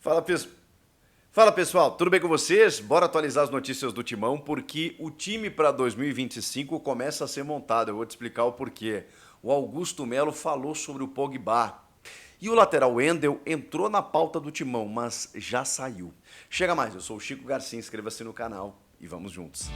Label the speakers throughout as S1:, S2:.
S1: Fala, Fala pessoal, tudo bem com vocês? Bora atualizar as notícias do Timão porque o time para 2025 começa a ser montado. Eu vou te explicar o porquê. O Augusto Melo falou sobre o Pogba. E o lateral Wendel entrou na pauta do Timão, mas já saiu. Chega mais, eu sou o Chico Garcia, inscreva-se no canal e vamos juntos.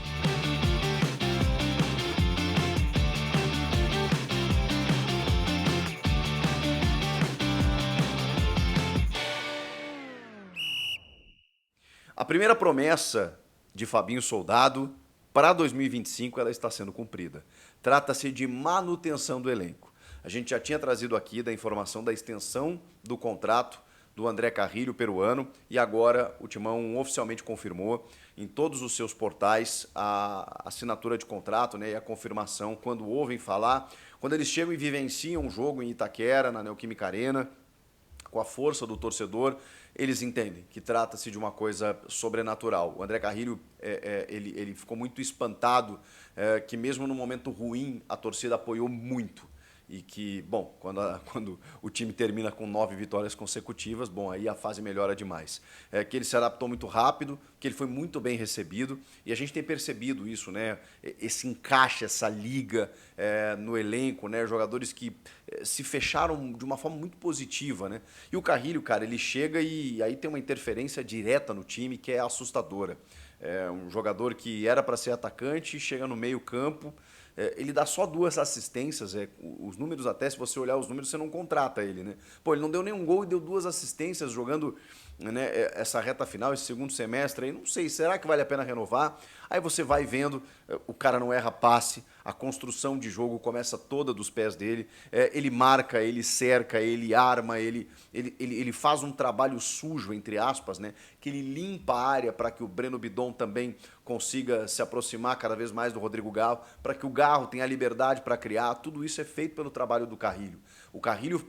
S1: A primeira promessa de Fabinho Soldado para 2025 ela está sendo cumprida. Trata-se de manutenção do elenco. A gente já tinha trazido aqui da informação da extensão do contrato do André Carrilho, peruano, e agora o Timão oficialmente confirmou em todos os seus portais a assinatura de contrato, né, e a confirmação quando ouvem falar, quando eles chegam e vivenciam um jogo em Itaquera, na Neoquímica Arena, com a força do torcedor, eles entendem que trata-se de uma coisa sobrenatural. O André Carrilho ele ficou muito espantado que mesmo no momento ruim a torcida apoiou muito. E que, bom, quando o time termina com 9 vitórias consecutivas, bom, aí a fase melhora demais. Que ele se adaptou muito rápido, que ele foi muito bem recebido, e a gente tem percebido isso, né? Esse encaixe, essa liga no elenco, né? Jogadores que se fecharam de uma forma muito positiva, né? E o Carrilho, cara, ele chega e aí tem uma interferência direta no time que é assustadora. É um jogador que era para ser atacante, chega no meio campo, ele dá só 2 assistências, os números até, se você olhar os números, você não contrata ele, né? Pô, ele não deu nenhum gol e deu 2 assistências jogando, né, essa reta final, esse segundo semestre aí, não sei, será que vale a pena renovar? Aí você vai vendo, o cara não erra passe, a construção de jogo começa toda dos pés dele, ele marca, ele cerca, ele arma, ele faz um trabalho sujo, entre aspas, né, que ele limpa a área para que o Breno Bidon também consiga se aproximar cada vez mais do Rodrigo Garro, para que o Garro tenha liberdade para criar, tudo isso é feito pelo trabalho do Carrilho. O Carrilho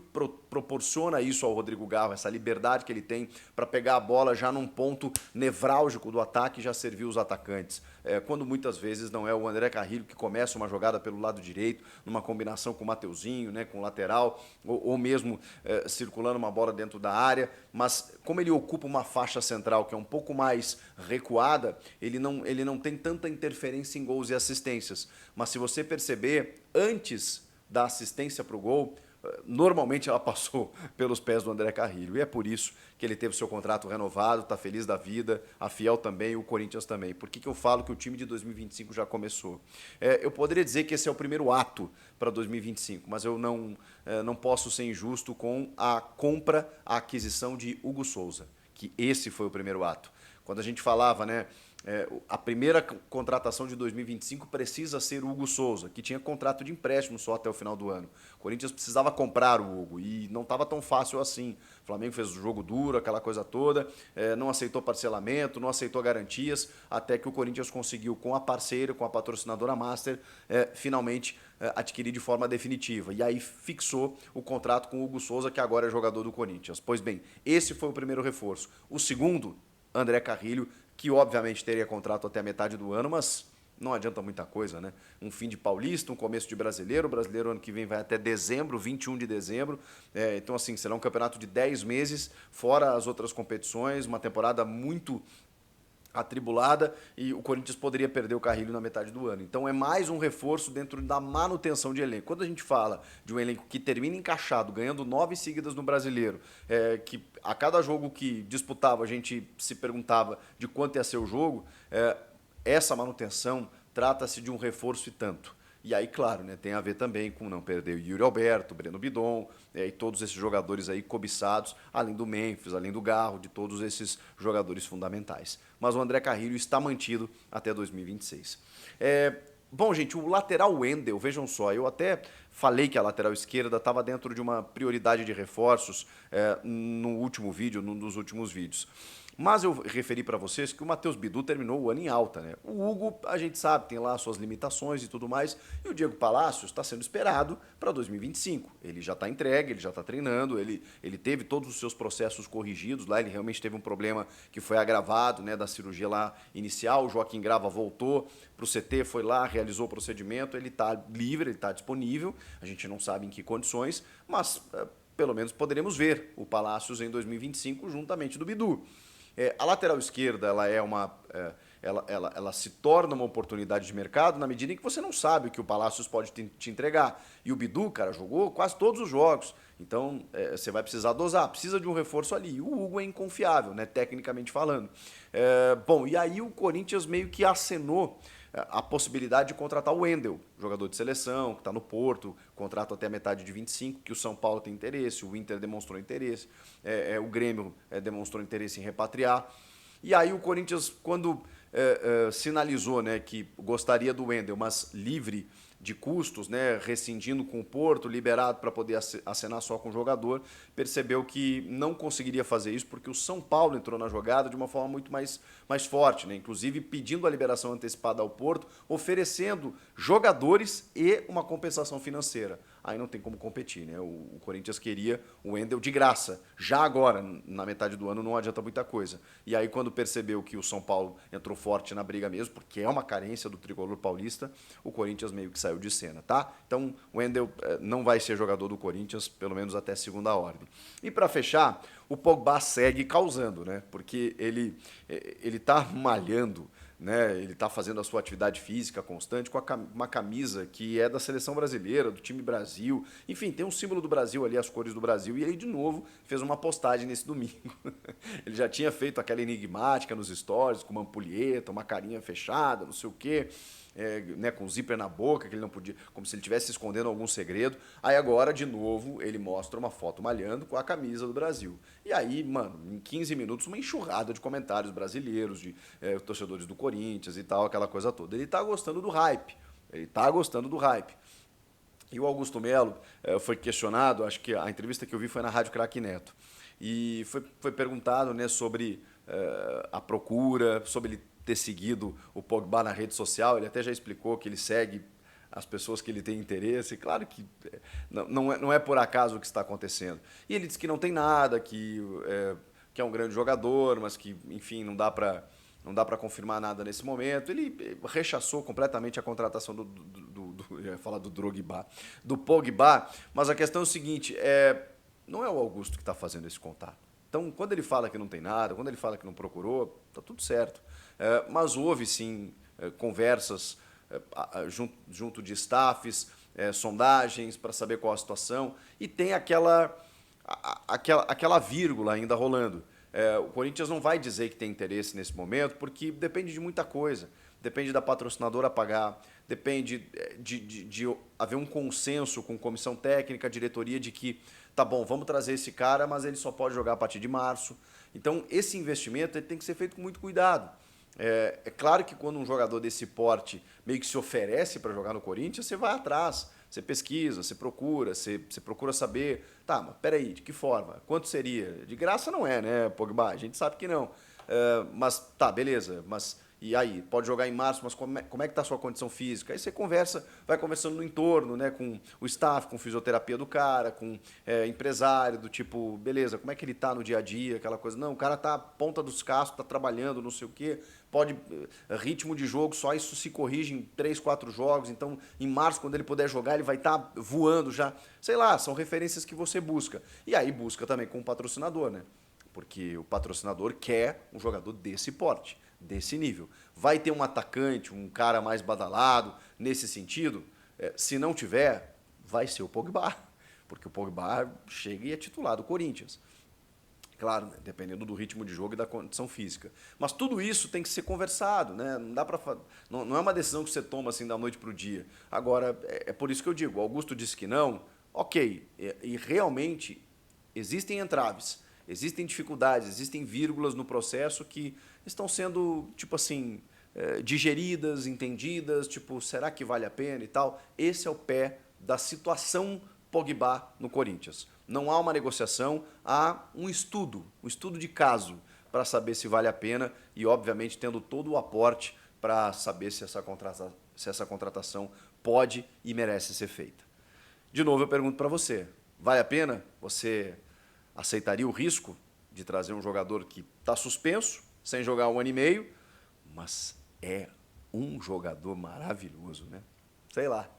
S1: proporciona isso ao Rodrigo Garro, essa liberdade que ele tem para pegar a bola já num ponto nevrálgico do ataque e já servir os atacantes. Quando muitas vezes não é o André Carrilho que começa uma jogada pelo lado direito, numa combinação com o Mateuzinho, né, com o lateral, ou mesmo circulando uma bola dentro da área, mas como ele ocupa uma faixa central que é um pouco mais recuada, ele não tem tanta interferência em gols e assistências. Mas se você perceber, antes da assistência para o gol, normalmente ela passou pelos pés do André Carrilho. E é por isso que ele teve seu contrato renovado, está feliz da vida, a Fiel também e o Corinthians também. Por que eu falo que o time de 2025 já começou? Eu poderia dizer que esse é o primeiro ato para 2025, mas eu não posso ser injusto com a compra, a aquisição de Hugo Souza, que esse foi o primeiro ato. Quando a gente falava, né, a primeira contratação de 2025 precisa ser o Hugo Souza, que tinha contrato de empréstimo só até o final do ano. O Corinthians precisava comprar o Hugo e não estava tão fácil assim. O Flamengo fez o jogo duro, aquela coisa toda, não aceitou parcelamento, não aceitou garantias, até que o Corinthians conseguiu, com a parceira, com a patrocinadora Master, finalmente adquirir de forma definitiva. E aí fixou o contrato com o Hugo Souza, que agora é jogador do Corinthians. Pois bem, esse foi o primeiro reforço. O segundo, André Carrilho, que obviamente teria contrato até a metade do ano, mas não adianta muita coisa, né? Um fim de Paulista, um começo de Brasileiro, o Brasileiro ano que vem vai até dezembro, 21 de dezembro, então assim, será um campeonato de 10 meses, fora as outras competições, uma temporada muito atribulada e o Corinthians poderia perder o Carrilho na metade do ano. Então é mais um reforço dentro da manutenção de elenco. Quando a gente fala de um elenco que termina encaixado, ganhando 9 seguidas no Brasileiro, que a cada jogo que disputava a gente se perguntava de quanto ia ser o jogo, essa manutenção trata-se de um reforço e tanto. E aí, claro, né, tem a ver também com não perder o Yuri Alberto, o Breno Bidon, e todos esses jogadores aí cobiçados, além do Memphis, além do Garro, de todos esses jogadores fundamentais. Mas o André Carrilho está mantido até 2026. Bom, gente, o lateral Wendel, vejam só, eu até falei que a lateral esquerda estava dentro de uma prioridade de reforços no último vídeo, num dos últimos vídeos. Mas eu referi para vocês que o Matheus Bidu terminou o ano em alta, né? O Hugo, a gente sabe, tem lá suas limitações e tudo mais, e o Diego Palacios está sendo esperado para 2025. Ele já está entregue, ele já está treinando, ele teve todos os seus processos corrigidos lá, ele realmente teve um problema que foi agravado, né, da cirurgia lá inicial, o Joaquim Grava voltou para o CT, foi lá, realizou o procedimento, ele está livre, ele está disponível, a gente não sabe em que condições, mas pelo menos poderemos ver o Palácios em 2025 juntamente do Bidu. A lateral esquerda ela se torna uma oportunidade de mercado na medida em que você não sabe o que o Palácios pode te entregar. E o Bidu, cara, jogou quase todos os jogos. Então, você vai precisar dosar. Precisa de um reforço ali. O Hugo é inconfiável, né, tecnicamente falando. Bom, e aí o Corinthians meio que acenou a possibilidade de contratar o Wendel, jogador de seleção, que está no Porto, contrato até a metade de 25, que o São Paulo tem interesse, o Inter demonstrou interesse, o Grêmio demonstrou interesse em repatriar. E aí o Corinthians, quando sinalizou, né, que gostaria do Wendel, mas livre de custos, né, rescindindo com o Porto, liberado para poder acenar só com o jogador, percebeu que não conseguiria fazer isso porque o São Paulo entrou na jogada de uma forma muito mais forte, né, inclusive pedindo a liberação antecipada ao Porto, oferecendo jogadores e uma compensação financeira. Aí não tem como competir, né? O Corinthians queria o Wendel de graça. Já agora, na metade do ano, não adianta muita coisa. E aí, quando percebeu que o São Paulo entrou forte na briga mesmo, porque é uma carência do tricolor paulista, o Corinthians meio que saiu de cena, tá? Então, o Wendel não vai ser jogador do Corinthians, pelo menos até segunda ordem. E para fechar, o Pogba segue causando, né? Porque ele tá malhando, né? Ele está fazendo a sua atividade física constante com uma camisa que é da seleção brasileira, do time Brasil. Enfim, tem um símbolo do Brasil ali, as cores do Brasil. E aí, de novo, fez uma postagem nesse domingo. Ele já tinha feito aquela enigmática nos stories, com uma ampulheta, uma carinha fechada, não sei o quê. Né, com o zíper na boca, que ele não podia, como se ele estivesse escondendo algum segredo. Aí agora, de novo, ele mostra uma foto malhando com a camisa do Brasil. E aí, mano, em 15 minutos, uma enxurrada de comentários brasileiros, de torcedores do Corinthians e tal, aquela coisa toda. Ele tá gostando do hype. Ele tá gostando do hype. E o Augusto Melo foi questionado, acho que a entrevista que eu vi foi na Rádio Craque Neto, e foi perguntado, né, sobre a procura, sobre ele ter seguido o Pogba na rede social. Ele até já explicou que ele segue as pessoas que ele tem interesse. Claro que não é por acaso o que está acontecendo. E ele disse que não tem nada, que é um grande jogador, mas que, enfim, não dá para confirmar nada nesse momento. Ele rechaçou completamente a contratação eu ia falar do Drogba, do Pogba, mas a questão é o seguinte, não é o Augusto que está fazendo esse contato. Então, quando ele fala que não tem nada, quando ele fala que não procurou, tá tudo certo. Mas houve, sim, conversas junto de staffs, sondagens para saber qual a situação, e tem aquela vírgula ainda rolando. O Corinthians não vai dizer que tem interesse nesse momento, porque depende de muita coisa. Depende da patrocinadora pagar, depende de haver um consenso com comissão técnica, diretoria, de que, tá bom, vamos trazer esse cara, mas ele só pode jogar a partir de março. Então, esse investimento ele tem que ser feito com muito cuidado. É claro que quando um jogador desse porte meio que se oferece para jogar no Corinthians, você vai atrás, você pesquisa, você procura saber, tá, mas peraí, de que forma? Quanto seria? De graça não é, né, Pogba? A gente sabe que não. Mas tá, beleza, mas e aí? Pode jogar em março, mas como é que está a sua condição física? Aí você vai conversando no entorno, né, com o staff, com fisioterapia do cara, com empresário, do tipo, beleza, como é que ele está no dia a dia, aquela coisa. Não, o cara tá ponta dos cascos, está trabalhando, não sei o quê, pode, ritmo de jogo, só isso se corrige em 3, 4 jogos, então em março, quando ele puder jogar, ele vai estar voando já. Sei lá, são referências que você busca. E aí busca também com o patrocinador, né? Porque o patrocinador quer um jogador desse porte, desse nível. Vai ter um atacante, um cara mais badalado nesse sentido? Se não tiver, vai ser o Pogba, porque o Pogba chega e é titular do Corinthians. Claro, né, dependendo do ritmo de jogo e da condição física. Mas tudo isso tem que ser conversado, né? Não dá para não é uma decisão que você toma assim da noite para o dia. Agora, é por isso que eu digo, o Augusto disse que não, ok, e realmente existem entraves, existem dificuldades, existem vírgulas no processo que estão sendo, tipo assim, digeridas, entendidas, tipo, será que vale a pena e tal? Esse é o pé da situação Pogba no Corinthians. Não há uma negociação, há um estudo de caso para saber se vale a pena e, obviamente, tendo todo o aporte para saber se essa contratação pode e merece ser feita. De novo, eu pergunto para você, vale a pena? Você aceitaria o risco de trazer um jogador que está suspenso, sem jogar 1 ano e meio, mas é um jogador maravilhoso, né? Sei lá.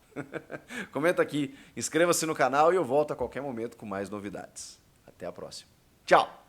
S1: Comenta aqui, inscreva-se no canal e eu volto a qualquer momento com mais novidades. Até a próxima. Tchau!